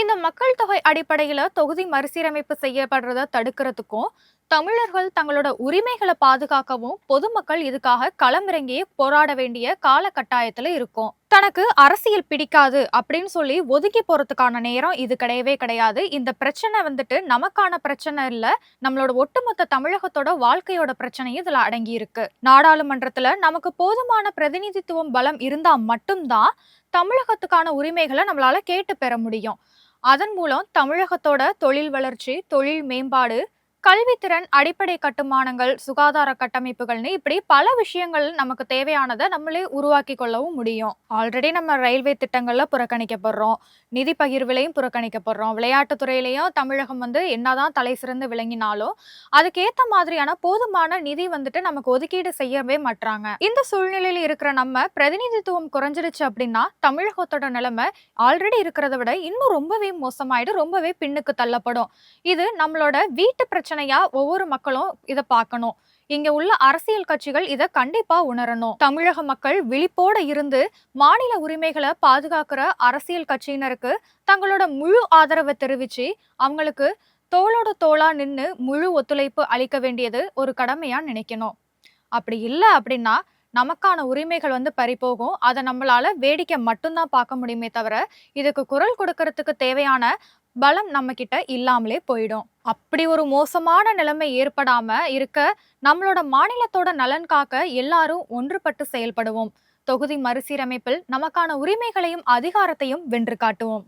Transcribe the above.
இந்த மக்கள் தொகை அடிப்படையில தொகுதி மறுசீரமைப்பு செய்யப்படுறத தடுக்கிறதுக்கும், தமிழர்கள் தங்களோட உரிமைகளை பாதுகாக்கவும் பொதுமக்கள் இதுக்காக களமிறங்கி போராட வேண்டிய கால கட்டாயத்துல இருக்கும். தனக்கு அரசியல் பிடிக்காது அப்படின்னு சொல்லி ஒதுக்கி போறதுக்கான நேரம் இது கிடையவே கிடையாது. இந்த பிரச்சனை வந்துட்டு நமக்கான பிரச்சனை இல்ல, நம்மளோட ஒட்டுமொத்த தமிழகத்தோட வாழ்க்கையோட பிரச்சனையும் இதுல அடங்கி இருக்கு. நாடாளுமன்றத்துல நமக்கு போதுமான பிரதிநிதித்துவம் பலம் இருந்தா மட்டும்தான் தமிழகத்துக்கான உரிமைகளை நம்மளால கேட்டு பெற முடியும். அதன் மூலம் தமிழகத்தோட தொழில் வளர்ச்சி, தொழில் மேம்பாடு, கல்வித்திறன், அடிப்படை கட்டுமானங்கள், சுகாதார கட்டமைப்புகள்னு இப்படி பல விஷயங்கள் நமக்கு தேவையானதை நம்மளே உருவாக்கி கொள்ளவும் முடியும். ஆல்ரெடி நம்ம ரயில்வே திட்டங்கள்ல புறக்கணிக்கப்படுறோம், நிதி பகிர்விலையும் புறக்கணிக்கப்படுறோம், விளையாட்டுத் துறையிலையும் தமிழகம் என்னதான் தலை சிறந்து விளங்கினாலும் அதுக்கேத்த மாதிரியான போதுமான நிதி நமக்கு ஒதுக்கீடு செய்யவே மாட்றாங்க. இந்த சூழ்நிலையில இருக்கிற நம்ம பிரதிநிதித்துவம் குறைஞ்சிருச்சு அப்படின்னா தமிழகத்தோட நிலைமை ஆல்ரெடி இருக்கிறத விட இன்னும் ரொம்பவே மோசமாயிடும், ரொம்பவே பின்னுக்கு தள்ளப்படும். இது நம்மளோட வீட்டு பிரச்சனையா ஒவ்வொரு மக்களும் இத பார்க்கணும். இங்க உள்ள அரசியல் கட்சிகள் இத கண்டிப்பா உணரணும். தமிழக மக்கள் விழிப்போட இருந்து மாநில உரிமைகளை பாதுகாக்கிற அரசியல் கட்சியினருக்கு தங்களோட முழு ஆதரவை தெரிவிச்சு அவங்களுக்கு தோளோட தோளா நின்னு முழு ஒத்துழைப்பு அளிக்க வேண்டியது ஒரு கடமையா நினைக்கணும். அப்படி இல்ல அப்படின்னா நமக்கான உரிமைகள் பறிபோகும். அதை நம்மளால வேடிக்கை மட்டும்தான் பார்க்க முடியுமே தவிர இதுக்கு குரல் கொடுக்கறதுக்கு தேவையான பலம் நம்ம கிட்ட இல்லாமலே போயிடும். அப்படி ஒரு மோசமான நிலைமை ஏற்படாம இருக்க நம்மளோட மாநிலத்தோட நலன் காக்க எல்லாரும் ஒன்றுபட்டு செயல்படுவோம். தொகுதி மறுசீரமைப்பில் நமக்கான உரிமைகளையும் அதிகாரத்தையும் வென்று காட்டுவோம்.